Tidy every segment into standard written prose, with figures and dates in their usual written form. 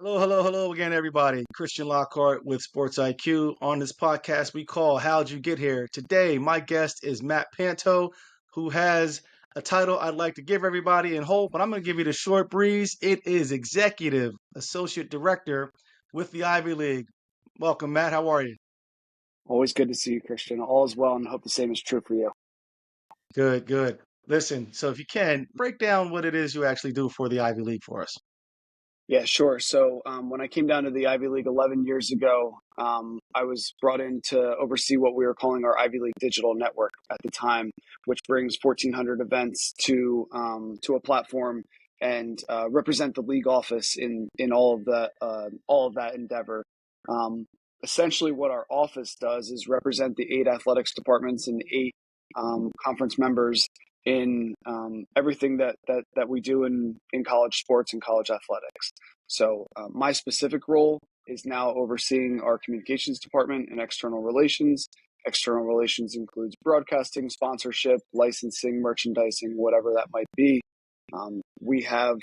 Hello again, everybody. Christian Lockhart with Sports IQ. On this podcast, we call How'd You Get Here? Today, my guest is Matt Panto, who has a title I'd like to give everybody in whole, but I'm going to give you the short breeze. It is Executive Associate Director with the Ivy League. Welcome, Matt. How are you? Always good to see you, Christian. All is well, and hope the same is true for you. Good, good. Listen, so if you can, break down what it is you actually do for the Ivy League for us. Yeah, sure. So when I came down to the Ivy League 11 years ago, I was brought in to oversee what we were calling our Ivy League Digital Network at the time, which brings 1,400 events to a platform and represent the league office in all of that endeavor. Essentially, what our office does is represent the 8 athletics departments and 8 conference members in everything that we do in college sports and college athletics. So my specific role is now overseeing our communications department and external relations. External relations includes broadcasting, sponsorship, licensing, merchandising, whatever that might be. We have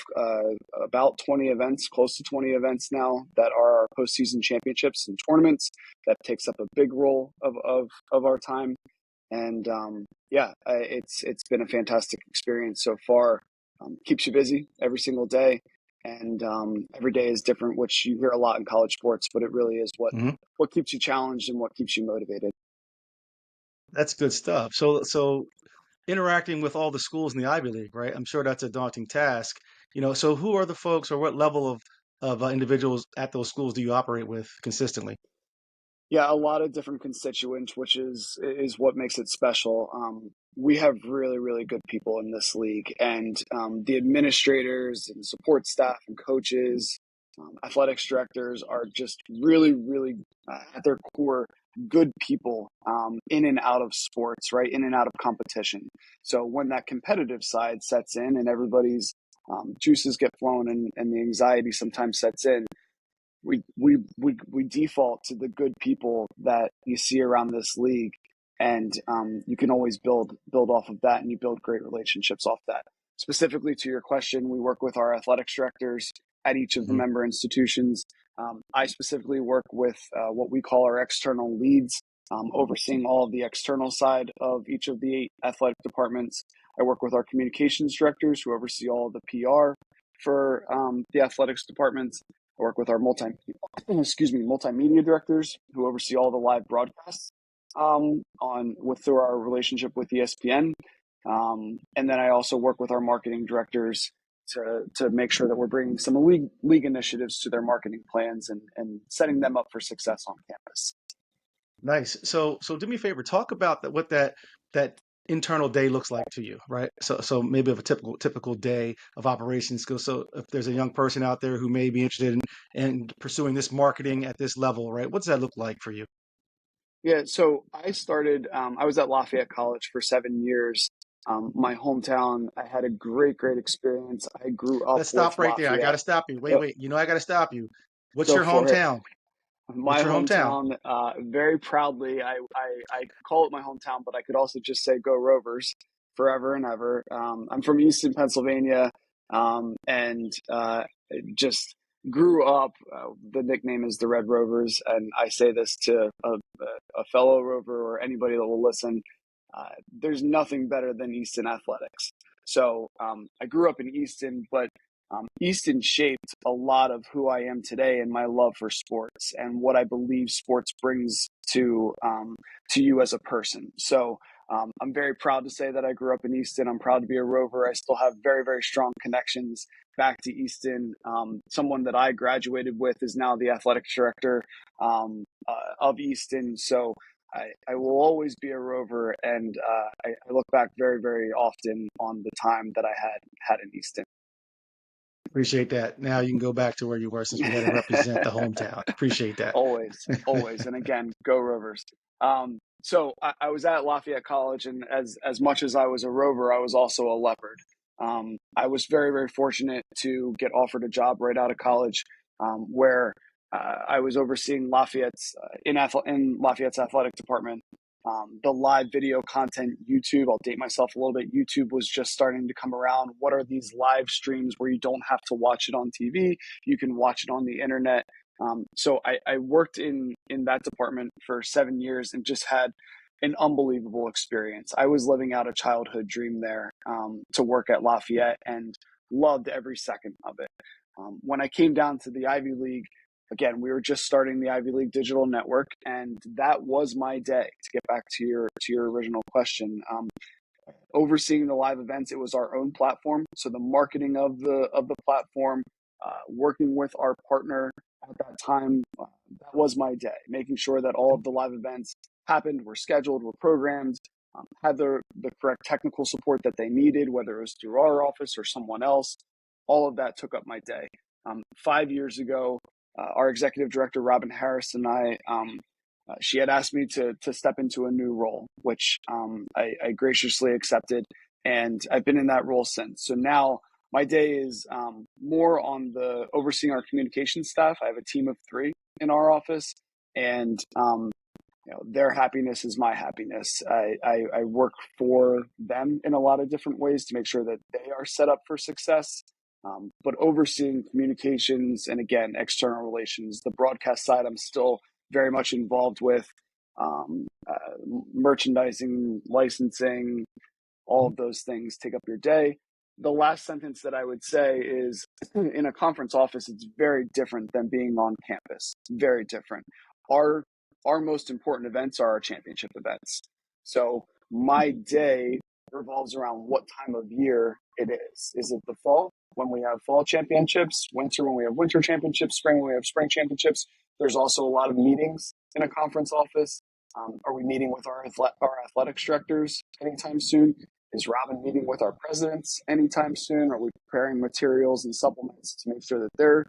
about 20 events, close to 20 events now that are our postseason championships and tournaments. That takes up a big role of our time. And it's been a fantastic experience so far. Keeps you busy every single day, and every day is different, which you hear a lot in college sports, but it really is what keeps you challenged and what keeps you motivated. That's good stuff. So interacting with all the schools in the Ivy League, right? I'm sure that's a daunting task. So who are the folks or what level of individuals at those schools do you operate with consistently? Yeah, a lot of different constituents, which is what makes it special. We have really, really good people in this league, and the administrators and support staff and coaches, athletics directors are just really, really at their core good people in and out of sports, right? In and out of competition. So when that competitive side sets in and everybody's juices get flowing and the anxiety sometimes sets in, we default to the good people that you see around this league, and you can always build off of that, and you build great relationships off that. Specifically to your question, we work with our athletics directors at each of the Hmm. member institutions. I specifically work with what we call our external leads, overseeing all of the external side of each of the 8 athletic departments. I work with our communications directors who oversee all of the PR for the athletics departments. I work with our multimedia directors who oversee all the live broadcasts through our relationship with ESPN. And then I also work with our marketing directors to make sure that we're bringing some league initiatives to their marketing plans and setting them up for success on campus. Nice. So do me a favor, talk about what that internal day looks like to you, right? So maybe of a typical day of operations. So if there's a young person out there who may be interested in pursuing this marketing at this level, right? What does that look like for you? Yeah, so I was at Lafayette College for 7 years. My hometown, I had a great experience. I grew up Let's with stop right there. I got Lafayette. to stop you. Wait, Go, wait. I got to stop you. What's go your for it. hometown? My What's your hometown? hometown, very proudly, I call it my hometown, but I could also just say go Rovers forever and ever. I'm from Easton, Pennsylvania, and just grew up. The nickname is the Red Rovers, and I say this to a fellow Rover or anybody that will listen. There's nothing better than Easton athletics. So I grew up in Easton, but Easton shaped a lot of who I am today and my love for sports and what I believe sports brings to you as a person. So I'm very proud to say that I grew up in Easton. I'm proud to be a Rover. I still have very strong connections back to Easton. Someone that I graduated with is now the athletics director of Easton. So I will always be a Rover, and I look back very often on the time that I had in Easton. Appreciate that. Now you can go back to where you were since we had to represent the hometown. Appreciate that. Always, and again, go Rovers. So I was at Lafayette College, and as much as I was a Rover, I was also a Leopard. I was very fortunate to get offered a job right out of college, where I was overseeing Lafayette's in Lafayette's athletic department. the live video content, YouTube. I'll date myself a little bit. YouTube was just starting to come around. What are these live streams where you don't have to watch it on TV? You can watch it on the internet. So I worked in that department for 7 years and just had an unbelievable experience. I was living out a childhood dream there, to work at Lafayette, and loved every second of it. When I came down to the Ivy League, again, we were just starting the Ivy League Digital Network, and that was my day. To get back to your original question, overseeing the live events, it was our own platform. So the marketing of the platform, working with our partner at that time, that was my day. Making sure that all of the live events happened, were scheduled, were programmed, had the correct technical support that they needed, whether it was through our office or someone else. All of that took up my day. 5 years ago, our executive director, Robin Harris, and I, she had asked me to step into a new role, which I graciously accepted, and I've been in that role since. So now my day is more on the overseeing our communications staff. I have a team of 3 in our office, and their happiness is my happiness. I work for them in a lot of different ways to make sure that they are set up for success. But overseeing communications and, again, external relations, the broadcast side, I'm still very much involved with, merchandising, licensing, all of those things take up your day. The last sentence that I would say is, in a conference office, it's very different than being on campus. Very different. Our most important events are our championship events. So my day revolves around what time of year it is. Is it the fall, when we have fall championships, winter when we have winter championships, spring when we have spring championships? There's also a lot of meetings in a conference office. Are we meeting with our athletics directors anytime soon? Is Robin meeting with our presidents anytime soon? Are we preparing materials and supplements to make sure that they're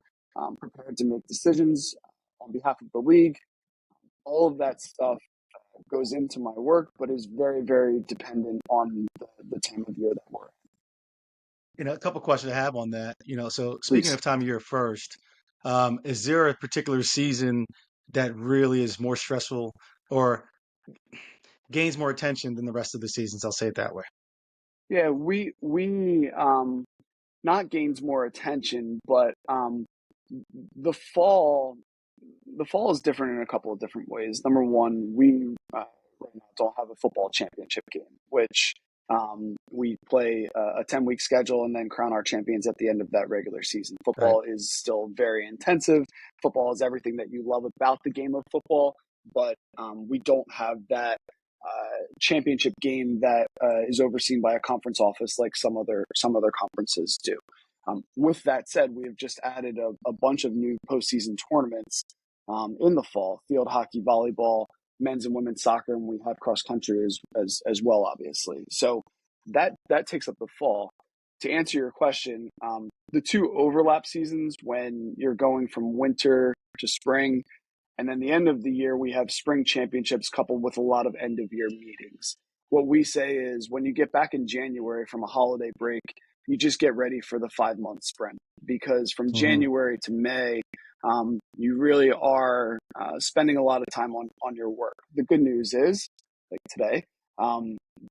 prepared to make decisions on behalf of the league? All of that stuff goes into my work, but is very, very dependent on the time of year that we're in. A couple questions I have on that. So speaking Please. of time of year first, is there a particular season that really is more stressful or gains more attention than the rest of the seasons? I'll say it that way. Yeah, we not gains more attention, but the fall is different in a couple of different ways. Number one, we right now don't have a football championship game, which we play a 10-week schedule and then crown our champions at the end of that regular season. Right. Football is still very intensive. Football is everything that you love about the game of football, but we don't have that championship game that is overseen by a conference office like some other conferences do. With that said, we have just added a bunch of new postseason tournaments in the fall: field hockey, volleyball, men's and women's soccer, and we have cross country as well, obviously. So that takes up the fall. To answer your question, the 2 overlap seasons, when you're going from winter to spring, and then the end of the year, we have spring championships coupled with a lot of end of year meetings. What we say is, when you get back in January from a holiday break, you just get ready for the 5-month sprint, because from Hmm. January to May, you really are spending a lot of time on your work. The good news is, like today,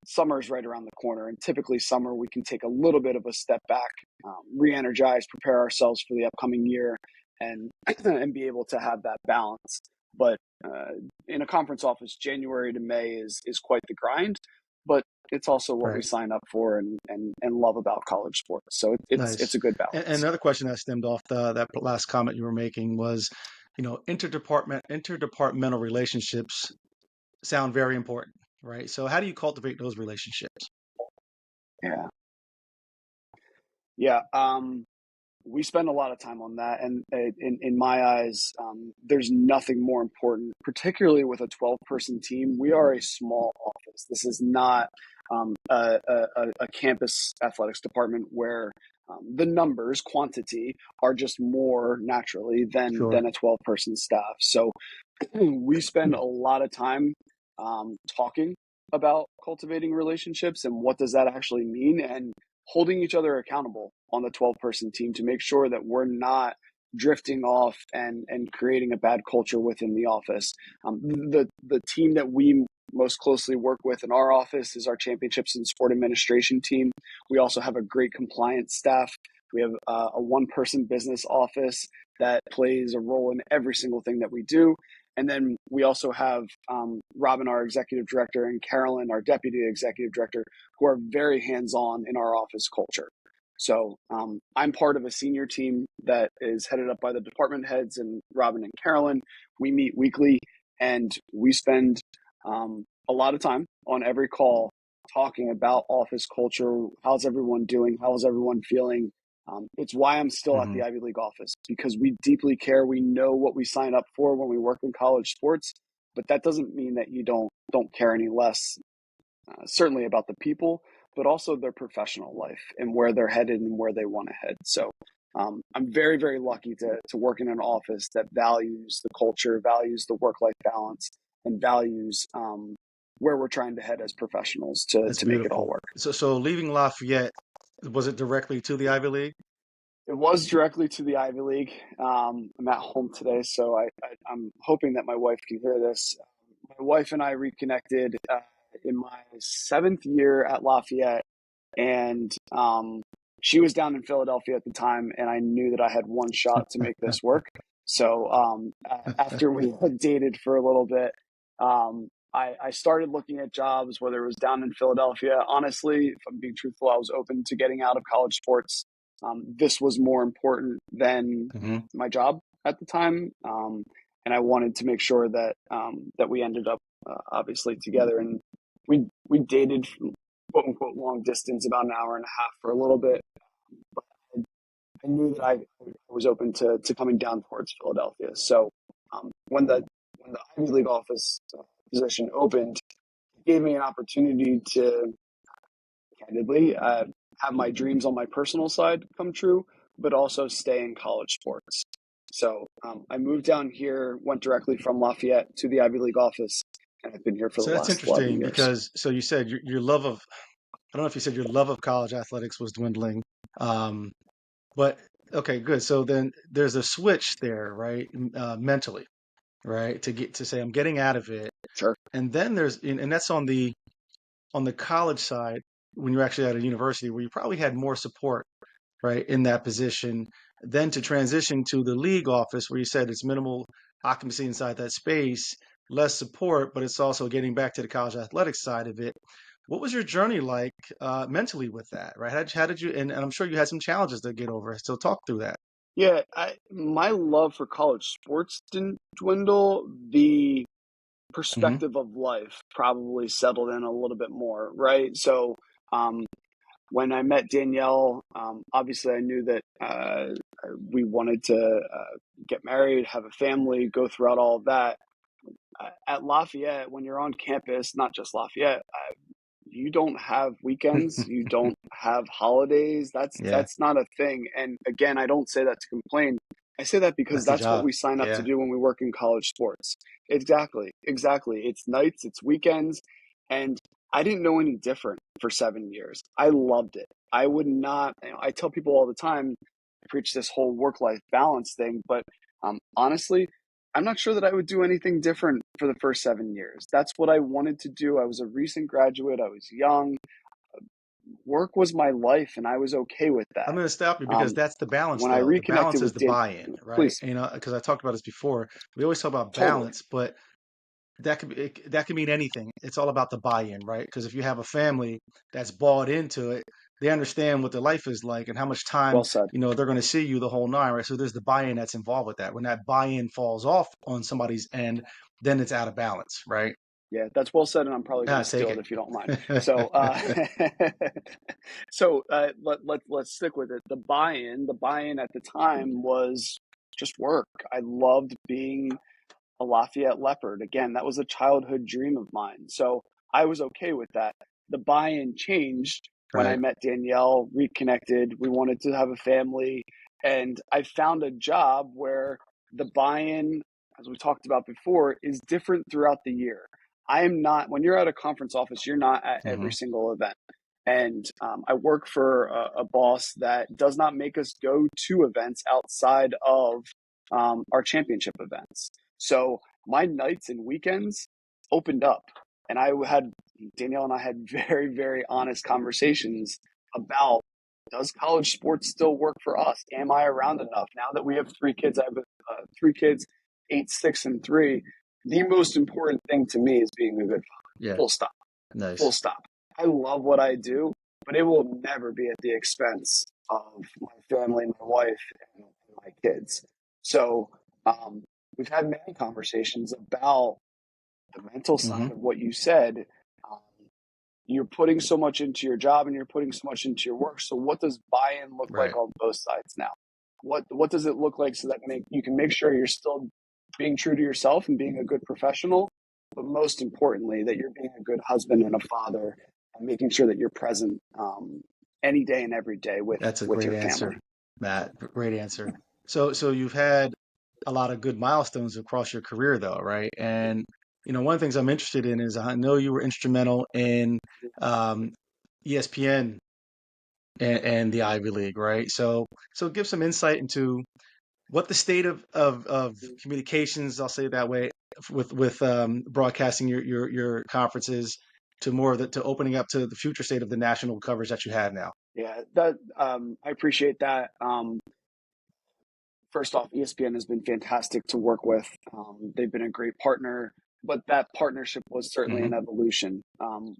summer is right around the corner, and typically summer we can take a little bit of a step back, re-energize, prepare ourselves for the upcoming year, and and be able to have that balance. But in a conference office, January to May is quite the grind, but it's also what we Right. sign up for and love about college sports. So it's Nice. a good And balance. another question that stemmed off that last comment you were making was, interdepartmental relationships sound very important, right? So how do you cultivate those relationships? Yeah, yeah. We spend a lot of time on that, and in my eyes, there's nothing more important, particularly with a 12-person team. We are a small office. This is not a campus athletics department where the numbers, quantity, are just more naturally than Sure. a 12-person staff. So we spend a lot of time talking about cultivating relationships and what does that actually mean, and holding each other accountable on the 12-person team to make sure that we're not drifting off and creating a bad culture within the office. The team that we most closely work with in our office is our championships and sport administration team. We also have a great compliance staff. We have a one-person business office that plays a role in every single thing that we do. And then we also have Robin, our executive director, and Carolyn, our deputy executive director, who are very hands-on in our office culture. So I'm part of a senior team that is headed up by the department heads and Robin and Carolyn. We meet weekly and we spend a lot of time on every call talking about office culture. How's everyone doing? How's everyone feeling? It's why I'm still at the Ivy League office, because we deeply care. We know what we sign up for when we work in college sports, but that doesn't mean that you don't care any less, certainly about the people, but also their professional life and where they're headed and where they want to head. So I'm very, very lucky to work in an office that values the culture, values the work-life balance, and values where we're trying to head as professionals to make it all work. So leaving Lafayette, was it directly to the Ivy League? It was directly to the Ivy League. I'm at home today, so I'm hoping that my wife can hear this. My wife and I reconnected in my 7th year at Lafayette, and she was down in Philadelphia at the time, and I knew that I had one shot to make this work. So after we had dated for a little bit, I started looking at jobs, whether it was down in Philadelphia. Honestly, if I'm being truthful, I was open to getting out of college sports. This was more important than my job at the time, and I wanted to make sure that that we ended up obviously together. And we dated quote unquote long distance, about an hour and a half for a little bit. But I knew that I was open to coming down towards Philadelphia. So when the Ivy League office position opened, it gave me an opportunity to candidly have my dreams on my personal side come true, but also stay in college sports. So I moved down here, went directly from Lafayette to the Ivy League office, and I've been here for the that's last 11 interesting years. because you said your love of, I don't know if you said your love of college athletics was dwindling, but okay, good. So then there's a switch there, right? Mentally, right? To say I'm getting out of it, Sure. and then and that's on the college side when you're actually at a university where you probably had more support, right, in that position, then to transition to the league office where you said it's minimal occupancy inside that space, less support, but it's also getting back to the college athletics side of it. What was your journey like mentally with that, right? How did you, and I'm sure you had some challenges to get over. So talk through that. Yeah, my love for college sports didn't dwindle. The Hmm. perspective of life probably settled in a little bit more, right? So when I met Danielle, obviously I knew that we wanted to get married, have a family, go throughout all of that. At Lafayette, when you're on campus, not just Lafayette, you don't have weekends, you don't have holidays. Yeah, That's not a thing. And again, I don't say that to complain. I say that because that's the that's what job. we sign up to Yeah. do when we work in college sports. Exactly. It's nights, it's weekends, and I didn't know any different for 7 years. I loved it. I would not, I tell people all the time, I preach this whole work-life balance thing, but honestly, I'm not sure that I would do anything different for the first 7 years. That's what I wanted to do. I was a recent graduate. I was young. Work was my life, and I was okay with I'm that. going to stop you because that's the balance, When I though. The reconnected balance is with the Dan, buy-in, right? please, Because I talked about this before. We always talk about totally. balance, but that could mean anything. It's all about the buy-in, right? Because if you have a family that's bought into it, they understand what their life is like and how much time, Well said. they're going to see you the whole nine, right? So there's the buy-in that's involved with that. When that buy-in falls off on somebody's end, then it's out of balance, right? Yeah, that's well said, and I'm probably going Ah, to steal take it it. if you don't mind. So, let's stick with it. The buy-in at the time was just work. I loved being a Lafayette Leopard. Again, that was a childhood dream of mine. So I was okay with that. The buy-in changed when I Right. met Danielle, reconnected. We wanted to have a family. And I found a job where the buy-in, as we talked about before, is different throughout the year. I am not, when you're at a conference office, you're not at every Hmm. single event. And I work for a boss that does not make us go to events outside of our championship events. So my nights and weekends opened up, And Danielle and I had very, very honest conversations about, does college sports still work for us? Am I around enough? Now that we have 3 kids, I have 3 kids, 8, 6, and 3. The most important thing to me is being a good father. Yeah. Full stop. Nice. Full stop. I love what I do, but it will never be at the expense of my family, my wife, and my kids. So we've had many conversations about the mental side of what you said. Um, you're putting so much into your job and you're putting so much into your work. So what does buy-in look like on both sides now? What does it look like so that you can make sure you're still being true to yourself and being a good professional, but most importantly, that you're being a good husband and a father and making sure that you're present any day and every day with That's a with great your answer, family. Matt. Great answer. So you've had a lot of good milestones across your career, though, right? And one of the things I'm interested in is I know you were instrumental in um, ESPN and the Ivy League, right? So give some insight into what the state of communications, I'll say it that way, with broadcasting your conferences to more of to opening up to the future state of the national coverage that you have now. Yeah, that I appreciate that. First off, ESPN has been fantastic to work with. They've been a great partner, but that partnership was certainly an evolution.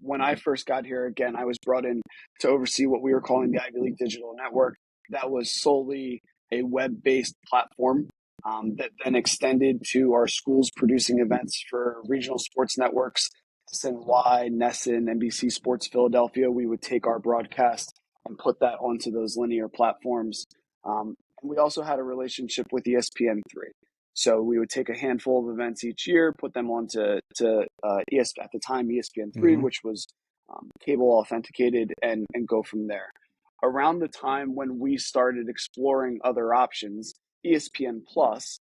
When I first got here, again, I was brought in to oversee what we were calling the Ivy League Digital Network. That was solely a web-based platform that then extended to our schools producing events for regional sports networks, SNY, NESN, NBC Sports Philadelphia. We would take our broadcast and put that onto those linear platforms. And we also had a relationship with ESPN3. So we would take a handful of events each year, put them onto at the time ESPN3, which was cable authenticated, and go from there. Around the time when we started exploring other options, ESPN Plus,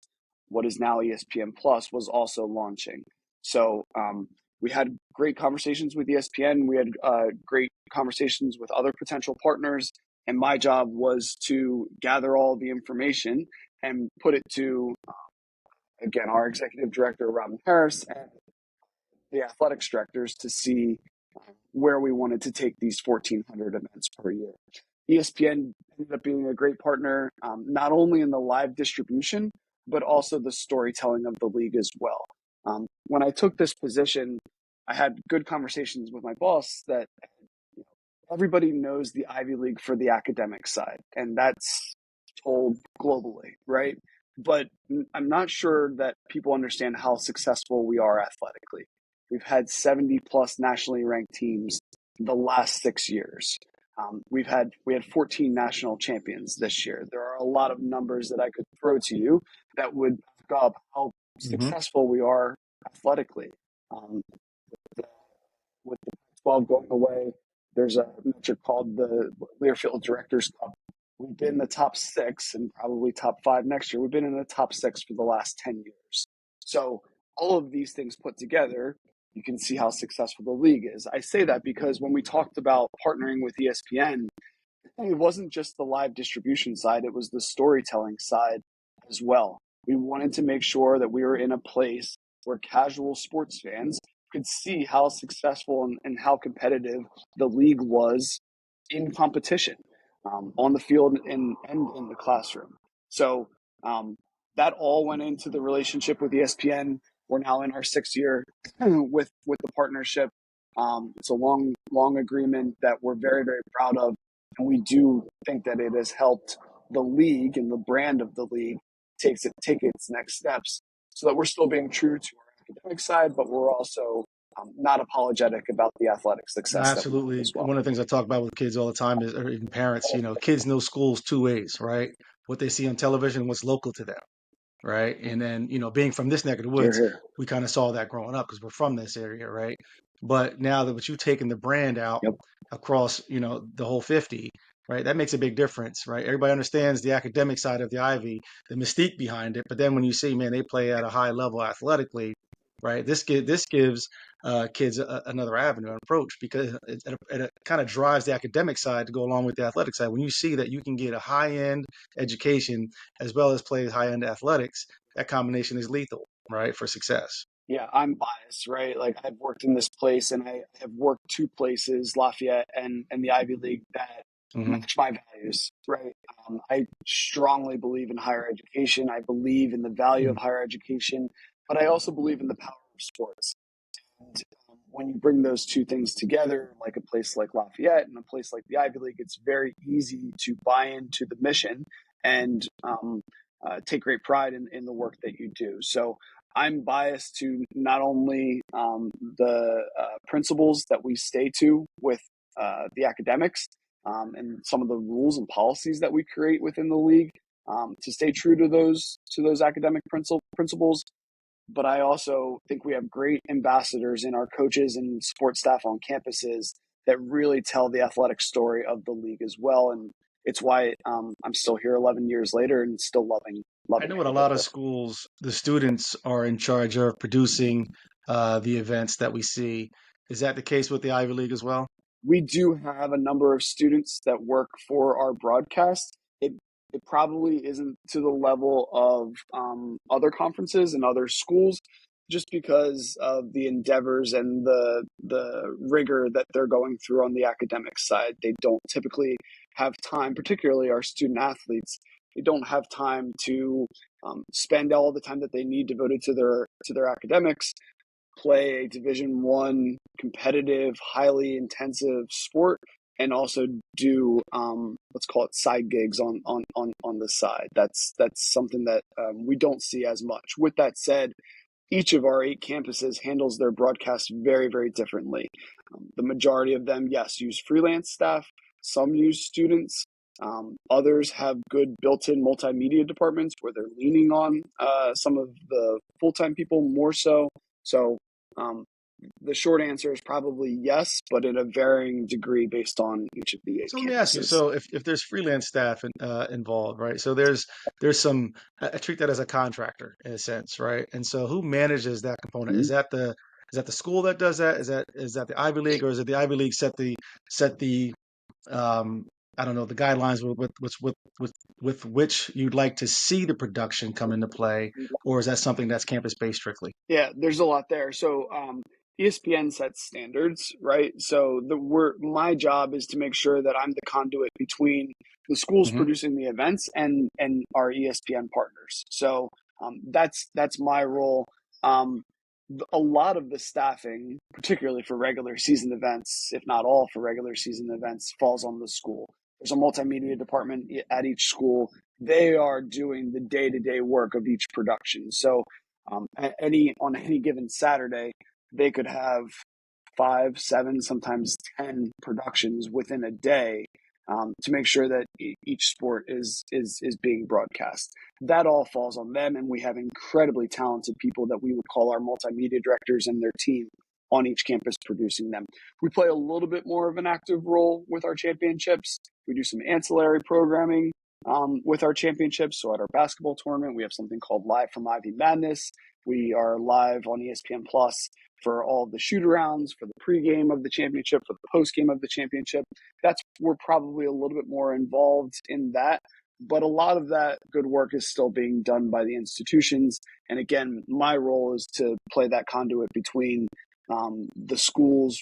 what is now ESPN Plus, was also launching. So we had great conversations with ESPN. We had great conversations with other potential partners. And my job was to gather all the information and put it to, again, our executive director, Robin Harris, and the athletics directors to see where we wanted to take these 1,400 events per year. ESPN ended up being a great partner, not only in the live distribution, but also the storytelling of the league as well. When I took this position, I had good conversations with my boss that everybody knows the Ivy League for the academic side, and that's told globally, right? But I'm not sure that people understand how successful we are athletically. We've had 70 plus nationally ranked teams the last 6 years. We had 14 national champions this year. There are a lot of numbers that I could throw to you that would back up how successful we are athletically. With the 12 going away, there's a metric called the Learfield Directors Cup. We've been in the top 6 and probably top 5 next year. We've been in the top 6 for the last 10 years. So all of these things put together, you can see how successful the league is. I say that because when we talked about partnering with ESPN, it wasn't just the live distribution side, it was the storytelling side as well. We wanted to make sure that we were in a place where casual sports fans could see how successful and how competitive the league was in competition, on the field and in the classroom. So that all went into the relationship with ESPN. We're now in our 6th year with the partnership. It's a long agreement that we're very, very proud of. And we do think that it has helped the league and the brand of the league take its next steps, so that we're still being true to our academic side, but we're also not apologetic about the athletic success that we have Absolutely. as well. One of the things I talk about with kids all the time is, or even parents, kids know schools two ways, right? What they see on television, what's local to them, right? And then, being from this neck of the Here, woods, here. we kind of saw that growing up because we're from this area, right? But now that you've taken the brand out Yep. across, the whole 50, right? That makes a big difference, right? Everybody understands the academic side of the Ivy, the mystique behind it. But then when you see, man, they play at a high level athletically, right? This gives kids another avenue, an approach, because it kind of drives the academic side to go along with the athletic side. When you see that you can get a high end education as well as play high end athletics, that combination is lethal, right, for success. Yeah, I'm biased, right? Like I've worked in this place and I have worked two places, Lafayette and the Ivy League, that Hmm. match my values, right? I strongly believe in higher education. I believe in the value of higher education, but I also believe in the power of sports. And when you bring those two things together, like a place like Lafayette and a place like the Ivy League, it's very easy to buy into the mission and take great pride in the work that you do. So I'm biased to not only the principles that we stay to with the academics and some of the rules and policies that we create within the league to stay true to those academic principles, but I also think we have great ambassadors in our coaches and support staff on campuses that really tell the athletic story of the league as well. And it's why I'm still here 11 years later and still I loving know at a every bit lot of of it. schools, the students are in charge of producing the events that we see. Is that the case with the Ivy League as well? We do have a number of students that work for our broadcast. It probably isn't to the level of other conferences and other schools, just because of the endeavors and the rigor that they're going through on the academic side. They don't typically have time, particularly our student athletes. They don't have time to spend all the time that they need devoted to their academics, play a Division 1 competitive, highly intensive sport, and also do let's call it side gigs on the side. That's something that we don't see as much. With that said, each of our 8 campuses handles their broadcast very, very differently. The majority of them, yes, use freelance staff. Some use students. Others have good built-in multimedia departments where they're leaning on some of the full-time people more so. So um, the short answer is probably yes, but in a varying degree based on each of the eight So let me ask you. campuses. So if there's freelance staff involved, right? So there's some. I treat that as a contractor in a sense, right? And so who manages that component? Mhm. Is that the school that does that? Is that the Ivy League, or is it the Ivy League set the um, I don't know, the guidelines with which you'd like to see the production come into play, or is that something that's campus based strictly? Yeah, there's a lot there. So ESPN sets standards, right? So my job is to make sure that I'm the conduit between the schools Hmm. producing the events and our ESPN partners. So that's my role. Um, a lot of the staffing, particularly for regular season events, if not all for regular season events, falls on the school. There's a multimedia department at each school. They are doing the day-to-day work of each production. So on any given Saturday, they could have 5, 7, sometimes 10 productions within a day to make sure that each sport is being broadcast. That all falls on them, and we have incredibly talented people that we would call our multimedia directors and their team on each campus producing them. We play a little bit more of an active role with our championships. We do some ancillary programming with our championships. So at our basketball tournament, we have something called Live from Ivy Madness. We are live on ESPN Plus for all of the shoot arounds, for the pregame of the championship, for the postgame of the championship. We're probably a little bit more involved in that. But a lot of that good work is still being done by the institutions. And again, my role is to play that conduit between the schools,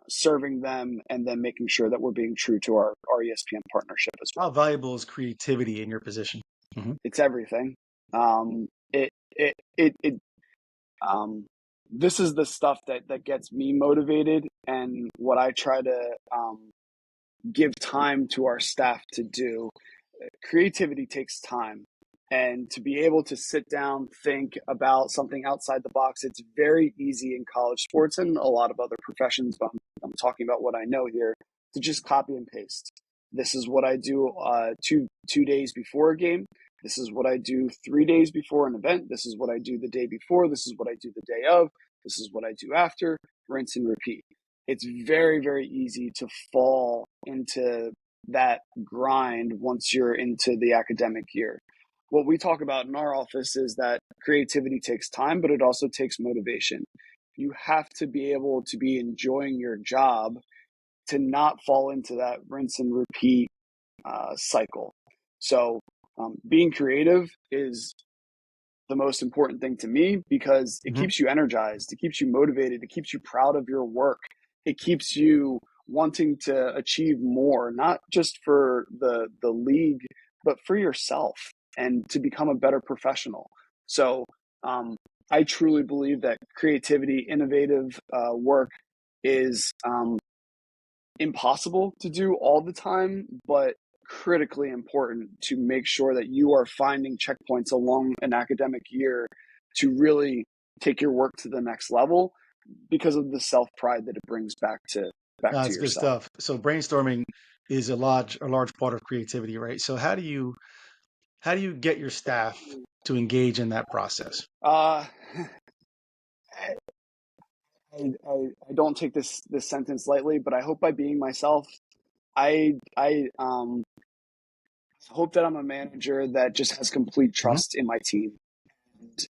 serving them, and then making sure that we're being true to our ESPN partnership as well. How valuable is creativity in your position? Hmm. It's everything. It this is the stuff that gets me motivated and what I try to give time to our staff to do. Creativity takes time. And to be able to sit down, think about something outside the box, it's very easy in college sports and a lot of other professions, but I'm talking about what I know here, to just copy and paste. This is what I do 2 days before a game. This is what I do 3 days before an event. This is what I do the day before. This is what I do the day of. This is what I do after. Rinse and repeat. It's very, very easy to fall into that grind once you're into the academic year. What we talk about in our office is that creativity takes time, but it also takes motivation. You have to be able to be enjoying your job to not fall into that rinse and repeat cycle. So being creative is the most important thing to me because it Mm-hmm. keeps you energized, it keeps you motivated, it keeps you proud of your work, it keeps you wanting to achieve more, not just for the league, but for yourself and to become a better professional. So I truly believe that creativity, innovative work is impossible to do all the time, but critically important to make sure that you are finding checkpoints along an academic year to really take your work to the next level because of the self-pride that it brings back to That's good yourself. stuff. So brainstorming is a large part of creativity, right? So how do you get your staff to engage in that process? Uh, I don't take this sentence lightly, but I hope by being myself, I hope that I'm a manager that just has complete Hmm. trust in my team.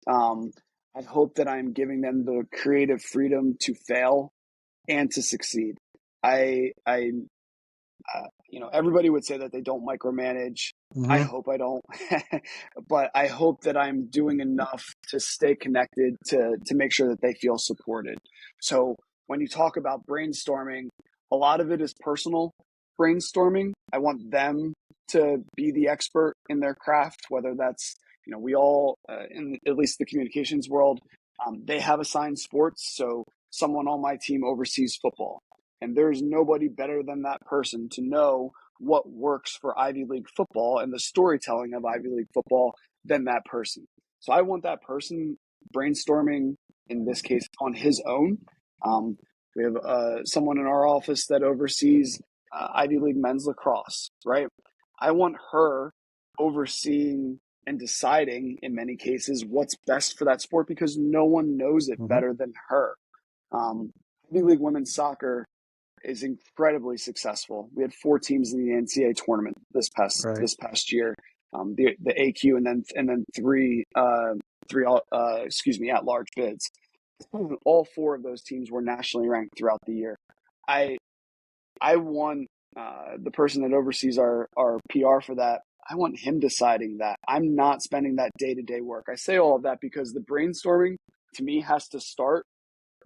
And I hope that I'm giving them the creative freedom to fail and to succeed. I everybody would say that they don't micromanage. I Hmm. hope I don't, but I hope that I'm doing enough to stay connected to make sure that they feel supported. So when you talk about brainstorming, a lot of it is personal brainstorming. I want them to be the expert in their craft, whether that's we all in at least the communications world, they have assigned sports, so someone on my team oversees football. And there's nobody better than that person to know what works for Ivy League football and the storytelling of Ivy League football than that person. So I want that person brainstorming, in this case, on his own. We have someone in our office that oversees Ivy League men's lacrosse, right? I want her overseeing and deciding, in many cases, what's best for that sport because no one knows it Hmm. better than her. Ivy League women's soccer is incredibly successful. We had 4 teams in the NCAA tournament Right. this past year, the AQ and then three at large bids. All 4 of those teams were nationally ranked throughout the year. I I want the person that oversees our PR for that. I want him deciding that. I'm not spending that day to day work. I say all of that because the brainstorming to me has to start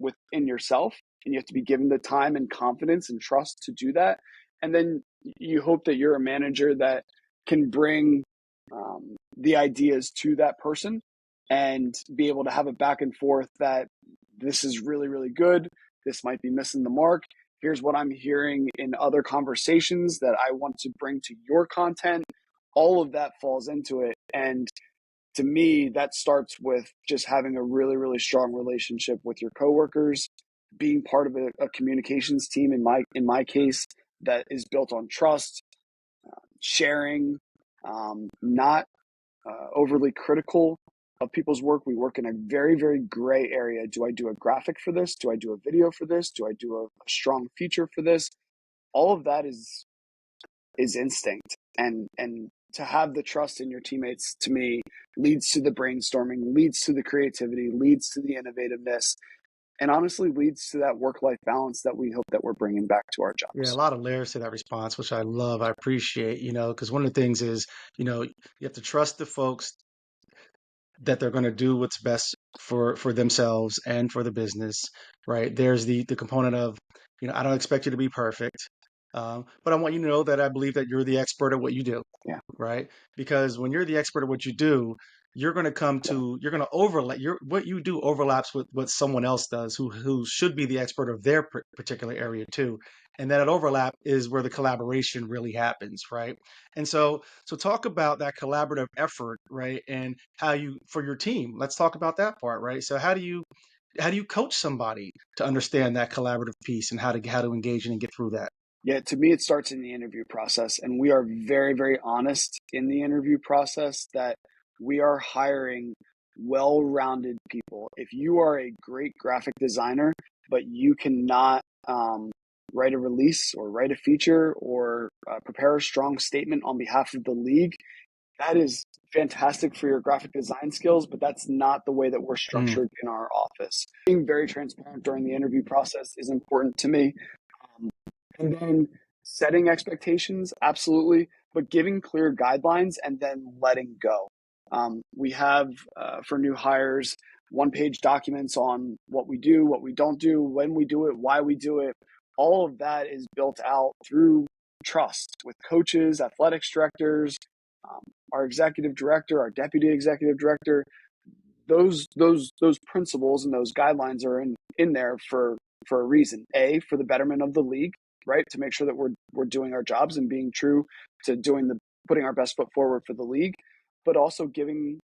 within yourself, and you have to be given the time and confidence and trust to do that. And then you hope that you're a manager that can bring the ideas to that person and be able to have a back and forth that this is really, really good. This might be missing the mark. Here's what I'm hearing in other conversations that I want to bring to your content. All of that falls into it. And to me, that starts with just having a really, really strong relationship with your coworkers, being part of a communications team in my case that is built on trust, sharing, not overly critical of people's work. We work in a very, very gray area. Do I do a graphic for this? Do I do a video for this? Do I do a strong feature for this? All of that is instinct, and to have the trust in your teammates to me leads to the brainstorming, leads to the creativity, leads to the innovativeness, and honestly leads to that work-life balance that we hope that we're bringing back to our Yeah, a jobs. lot of layers to that response, which I love. I appreciate, because one of the things is, you have to trust the folks that they're going to do what's best for themselves and for the business, right? There's the component of, I don't expect you to be perfect, but I want you to know that I believe that you're the expert at what you do, Yeah. right? Because when you're the expert at what you do, you're going to overlap. What you do overlaps with what someone else does, who should be the expert of their particular area too. And that overlap is where the collaboration really happens, right? And so talk about that collaborative effort, right? And how you for your team. Let's talk about that part, right? So how do you coach somebody to understand that collaborative piece and how to engage and get through that? Yeah, to me, it starts in the interview process. And we are very, very honest in the interview process that we are hiring well rounded people. If you are a great graphic designer, but you cannot write a release or write a feature or prepare a strong statement on behalf of the league, that is fantastic for your graphic design skills, but that's not the way that we're Mm. structured in our office. Being very transparent during the interview process is important to me. Um, and then setting expectations, absolutely, but giving clear guidelines and then letting go. We have, for new hires, one-page documents on what we do, what we don't do, when we do it, why we do it. All of that is built out through trust with coaches, athletics directors, our executive director, our deputy executive director. Those principles and those guidelines are in there for a reason. A, for the betterment of the league, right? To make sure that we're doing our jobs and being true to putting our best foot forward for the league, but also giving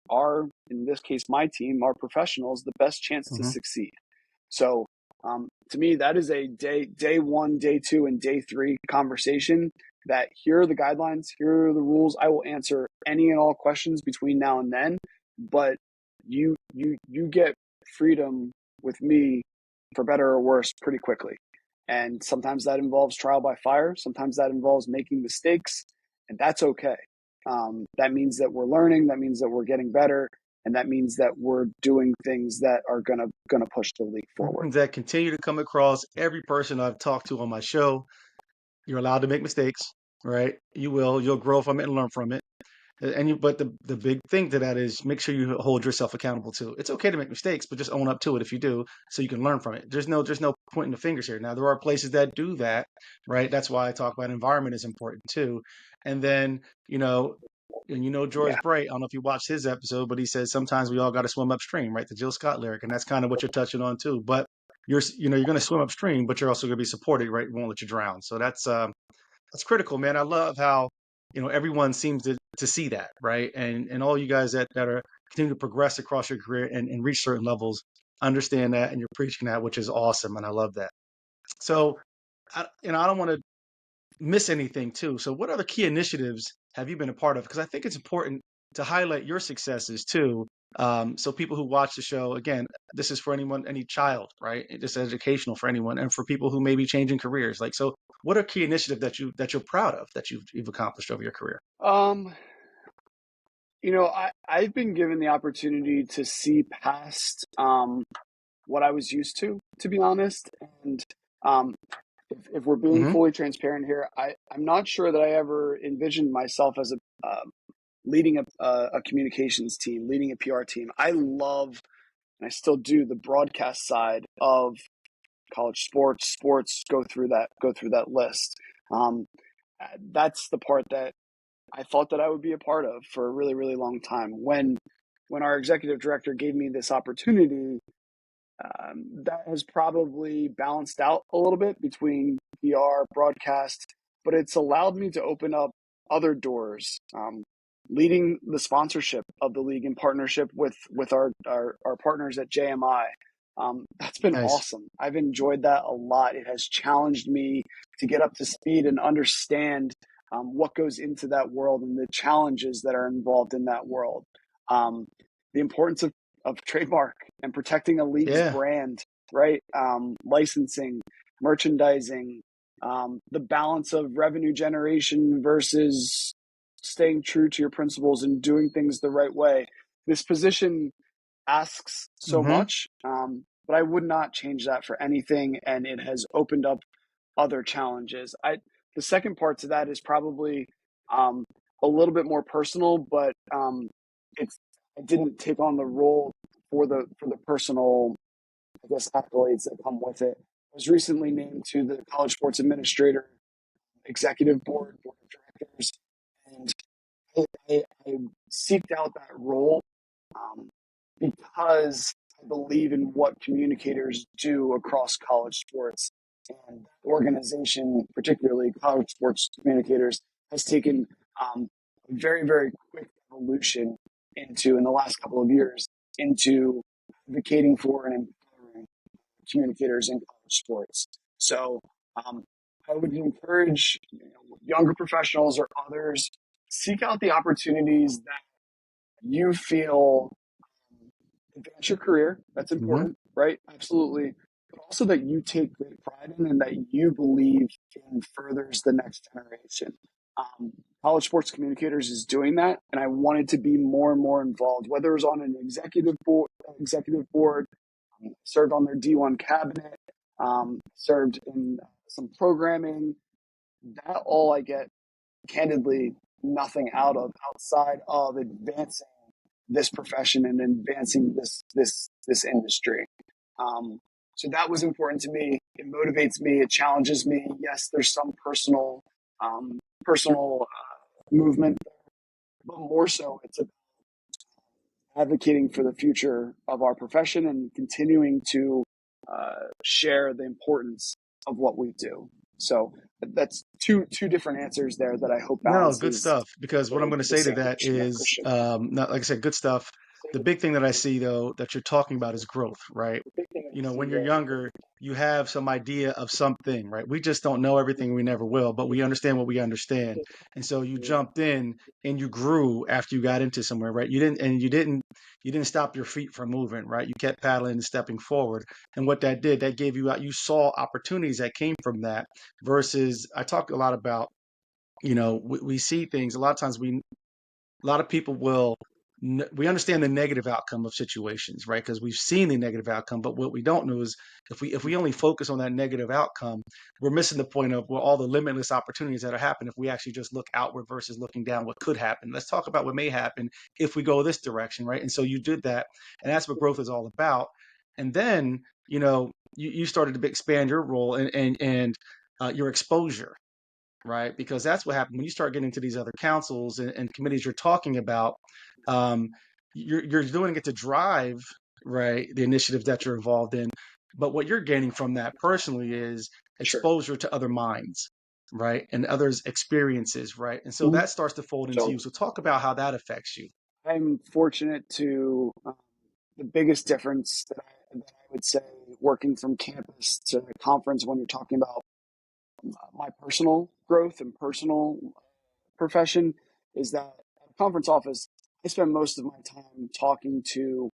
in this case, my team, our professionals, the best chance to succeed. So to me, that is a day one, day two, and day three conversation. That here are the guidelines, here are the rules. I will answer any and all questions between now and then, but you get freedom with me, for better or worse, pretty quickly. And sometimes that involves trial by fire. Sometimes that involves making mistakes, and that's okay. That means that we're learning. That means that we're getting better, and that means that we're doing things that are gonna push the league forward. That continue to come across every person I've talked to on my show. You're allowed to make mistakes, right? You'll grow from it and learn from it. But the big thing to that is make sure you hold yourself accountable too. It's okay to make mistakes, but just own up to it if you do, so you can learn from it. There's no pointing the fingers here. Now there are places that do that, right? That's why I talk about environment is important too. And then George Yeah. Bright. I don't know if you watched his episode, but he says sometimes we all got to swim upstream, right? The Jill Scott lyric, and that's kind of what you're touching on too. But you're going to swim upstream, but you're also going to be supported, right? We won't let you drown. So that's critical, man. I love how everyone seems to see that, right? And all you guys that are continue to progress across your career and reach certain levels understand that, and you're preaching that, which is awesome, and I love that. So, I don't want to miss anything too. So, what other key initiatives have you been a part of? Because I think it's important to highlight your successes too. So people who watch the show, again, this is for anyone, any child, right? It's educational for anyone, and for people who may be changing careers. Like, so, what are key initiatives that you're proud of that you've accomplished over your career? Um, I've been given the opportunity to see past what I was used to be honest. And um, if we're being Hmm. fully transparent here, I'm not sure that I ever envisioned myself as leading a communications team, leading a PR team. I love, and I still do, the broadcast side of college sports. Go through that list. Um, that's the part that I thought that I would be a part of for a really, really long time. When our executive director gave me this opportunity, that has probably balanced out a little bit between PR, broadcast, but it's allowed me to open up other doors. Leading the sponsorship of the league in partnership with our partners at JMI. That's been Nice. awesome. I've enjoyed that a lot. It has challenged me to get up to speed and understand what goes into that world and the challenges that are involved in that world. The importance of trademark and protecting a league's Yeah. brand, right? Licensing, merchandising, the balance of revenue generation versus staying true to your principles and doing things the right way. This position asks so Hmm. much, but I would not change that for anything. And it has opened up other challenges. The second part to that is probably a little bit more personal, but it's I didn't take on the role for the personal, I guess, accolades that come with it. I was recently named to the College Sports Administrator Executive Board of Directors, and I seeked out that role um, because I believe in what communicators do across college sports. And organization, particularly college sports communicators, has taken a very, very quick evolution in the last couple of years, into advocating for and empowering communicators in college sports. So um, I would encourage younger professionals or others, seek out the opportunities that you feel advance your career. That's Hmm. important, right? Absolutely. But also that you take great pride in and that you believe in furthers the next generation. Um, College Sports Communicators is doing that, and I wanted to be more and more involved. Whether it was on an executive board, served on their D1 cabinet, served in some programming. That all I get, candidly, nothing out of outside of advancing this profession and advancing this industry. So that was important to me. It motivates me. It challenges me. Yes, there's some personal movement, but more so, it's advocating for the future of our profession and continuing to share the importance of what we do. So that's two different answers there that I hope No, good balances stuff. Because what I'm going to the say to that sandwich there, is, Christian. not like I said, good stuff. The big thing that I see though that you're talking about is growth, right? You know, when you're younger, you have some idea of something, right? We just don't know everything. We never will, but we understand what we understand. And so you jumped in and you grew after you got into somewhere, right? You didn't stop your feet from moving, right? You kept paddling and stepping forward. And what that did, that gave you, you saw opportunities that came from that versus I talk a lot about, we see things a lot of times. A lot of people will, we understand the negative outcome of situations, right? Because we've seen the negative outcome, but what we don't know is if we only focus on that negative outcome, we're missing the point of all the limitless opportunities that are happening if we actually just look outward versus looking down what could happen. Let's talk about what may happen if we go this direction, right? And so you did that, and that's what growth is all about. And then, you started to expand your role and your exposure, right? Because that's what happened when you start getting into these other councils and committees you're talking about. Um, you're doing it to drive, right, the initiatives that you're involved in. But what you're gaining from that personally is Sure. exposure to other minds, right, and others' experiences, right? And so Mhm. that starts to fold into So you. So talk about how that affects you. I'm fortunate to the biggest difference that I would say working from campus to conference when you're talking about my personal growth and personal profession is that at a conference office, I spend most of my time talking to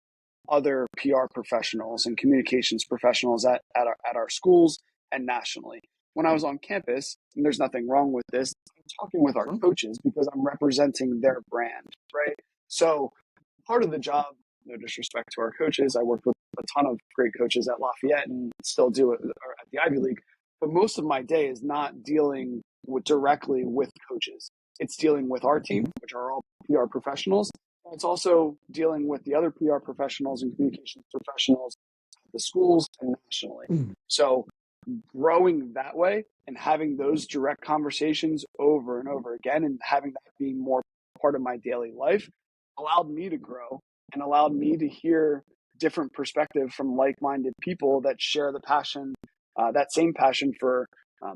other PR professionals and communications professionals at our schools and nationally. When I was on campus, and there's nothing wrong with this, I'm talking with our coaches because I'm representing their brand, right? So part of the job, no disrespect to our coaches, I worked with a ton of great coaches at Lafayette and still do it at the Ivy League. But most of my day is not dealing directly with coaches. It's dealing with our team, which are all PR professionals. And it's also dealing with the other PR professionals and communications professionals at the schools and nationally. So growing that way and having those direct conversations over and over again and having that be more part of my daily life allowed me to grow and allowed me to hear different perspective from like-minded people that share the passion, that same passion for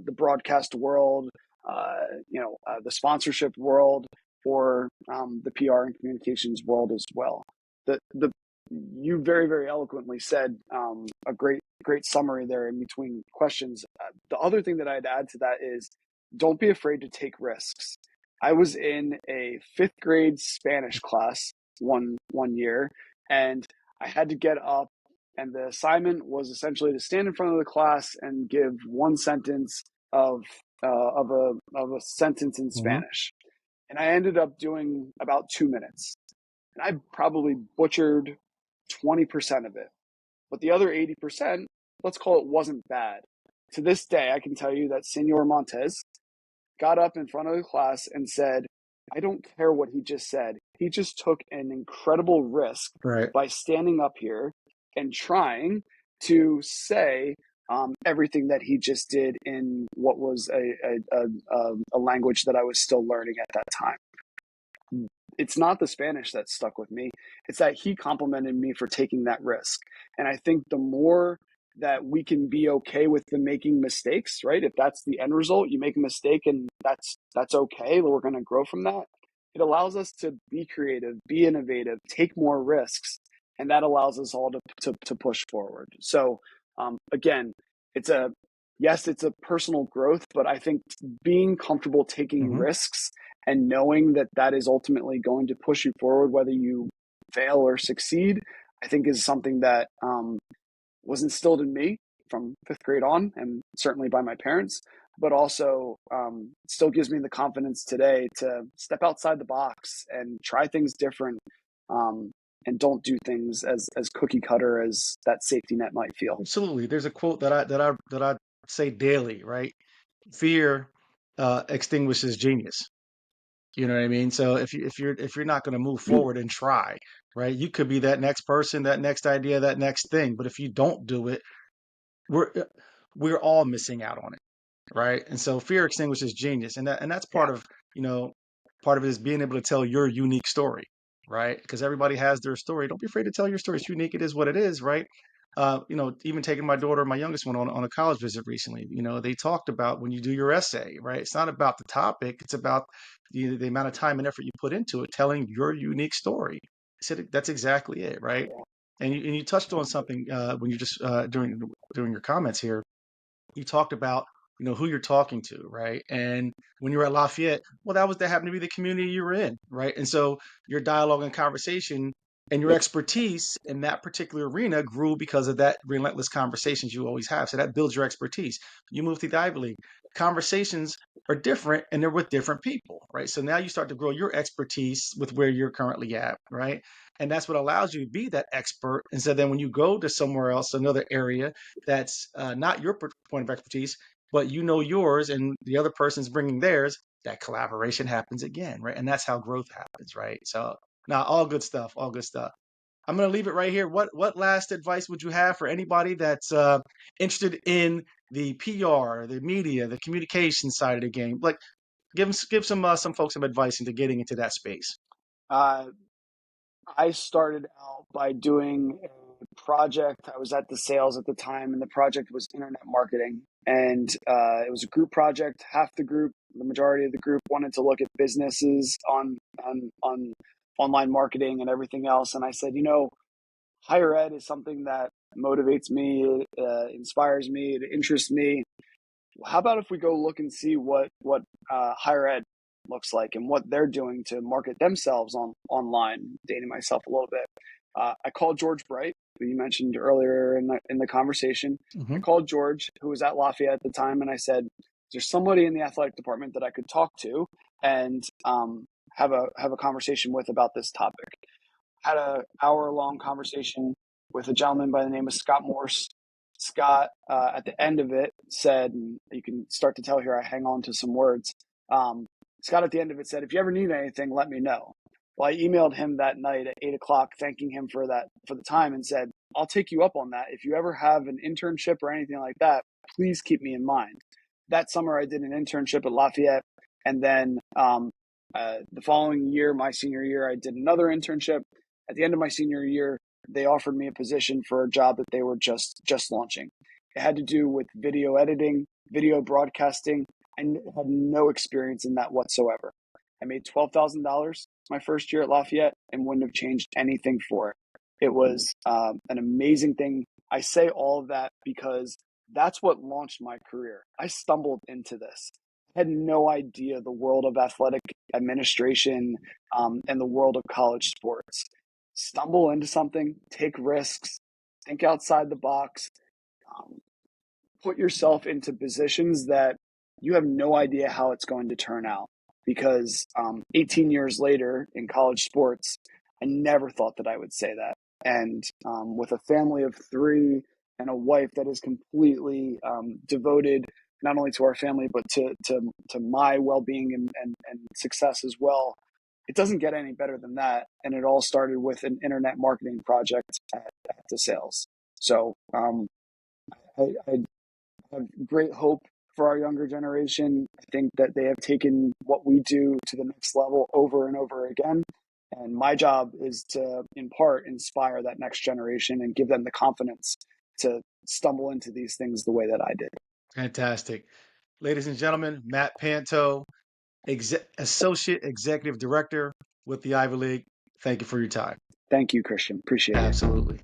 the broadcast world, the sponsorship world, or the PR and communications world as well. The You very very eloquently said a great summary there in between questions. The other thing that I'd add to that is don't be afraid to take risks. I was in a fifth grade Spanish class one year, and I had to get up, and the assignment was essentially to stand in front of the class and give one sentence of a sentence in Mhm. Spanish, and I ended up doing about 2 minutes, and I probably butchered 20% of it, but the other 80%, let's call it, wasn't bad. To this day, I can tell you that Senor Montez got up in front of the class and said, I don't care what he just said. He just took an incredible risk Right. by standing up here and trying to say everything that he just did in what was a language that I was still learning at that time. It's not the Spanish that stuck with me. It's that he complimented me for taking that risk. And I think the more that we can be okay with the making mistakes, right? If that's the end result, you make a mistake and that's okay. We're going to grow from that. It allows us to be creative, be innovative, take more risks, and that allows us all to push forward. So again, it's a yes, it's a personal growth, but I think being comfortable taking Hmm. risks and knowing that that is ultimately going to push you forward, whether you fail or succeed, I think is something that was instilled in me from fifth grade on, and certainly by my parents, but also still gives me the confidence today to step outside the box and try things different, and don't do things as cookie cutter as that safety net might feel. Absolutely. There's a quote that I say daily, right? Fear extinguishes genius, You know what I mean? So if you're not going to move forward and try, right? You could be that next person, that next idea, that next thing. But if you don't do it, we're we're all missing out on it, right? And so fear extinguishes genius, and that's Yeah. you know part of it is being able to tell your unique story, right? Because everybody has their story. Don't be afraid to tell your story. It's unique. It is what it is, right? Even taking my daughter, my youngest one, on a college visit recently, they talked about when you do your essay, right? It's not about the topic; it's about the amount of time and effort you put into it, telling your unique story. I said that's exactly it, right? And you touched on something when you just during your comments here. You talked about who you're talking to, right? And when you were at Lafayette, well, that happened to be the community you were in, right? And so your dialogue and conversation and your expertise in that particular arena grew because of that relentless conversations you always have. So that builds your expertise. You move to the Ivy League, conversations are different and they're with different people, right? So now you start to grow your expertise with where you're currently at, right? And that's what allows you to be that expert. And so then when you go to somewhere else, another area that's not your point of expertise, but yours, and the other person's bringing theirs, that collaboration happens again, right? And that's how growth happens, right? So, now all good stuff, all good stuff. I'm gonna leave it right here. What last advice would you have for anybody that's interested in the PR, the media, the communication side of the game? Like, give some folks some advice into getting into that space. Uh, I started out by doing a project. I was at the sales at the time, and the project was internet marketing. And it was a group project. Half the group, the majority of the group, wanted to look at businesses on online marketing and everything else. And I said, higher ed is something that motivates me, it inspires me, it interests me. How about if we go look and see what higher ed looks like and what they're doing to market themselves online? Dating myself a little bit. I called George Bright, who you mentioned earlier in the conversation. I Hmm. called George, who was at Lafayette at the time, and I said, "Is there somebody in the athletic department that I could talk to and have a conversation with about this topic?" Had an hour-long conversation with a gentleman by the name of Scott Morse. Scott, at the end of it, said, and you can start to tell here I hang on to some words. Scott, at the end of it, said, "If you ever need anything, let me know." Well, I emailed him that night at 8 o'clock, thanking him for the time, and said, "I'll take you up on that. If you ever have an internship or anything like that, please keep me in mind." That summer, I did an internship at Lafayette, and then the following year, my senior year, I did another internship. At the end of my senior year, they offered me a position for a job that they were just launching. It had to do with video editing, video broadcasting. I had no experience in that whatsoever. I made $12,000 my first year at Lafayette and wouldn't have changed anything for it. It was an amazing thing. I say all of that because that's what launched my career. I stumbled into this. I had no idea the world of athletic administration and the world of college sports. Stumble into something, take risks, think outside the box, um, put yourself into positions that you have no idea how it's going to turn out. Because 18 years later in college sports, I never thought that I would say that. And with a family of three and a wife that is completely devoted not only to our family but to my well-being and success as well, it doesn't get any better than that. And it all started with an internet marketing project at the sales. So I have great hope for our younger generation. I think that they have taken what we do to the next level over and over again. And my job is to, in part, inspire that next generation and give them the confidence to stumble into these things the way that I did. Fantastic. Ladies and gentlemen, Matt Panto, Associate Executive Director with the Ivy League. Thank you for your time. Thank you, Christian. Appreciate it. Absolutely.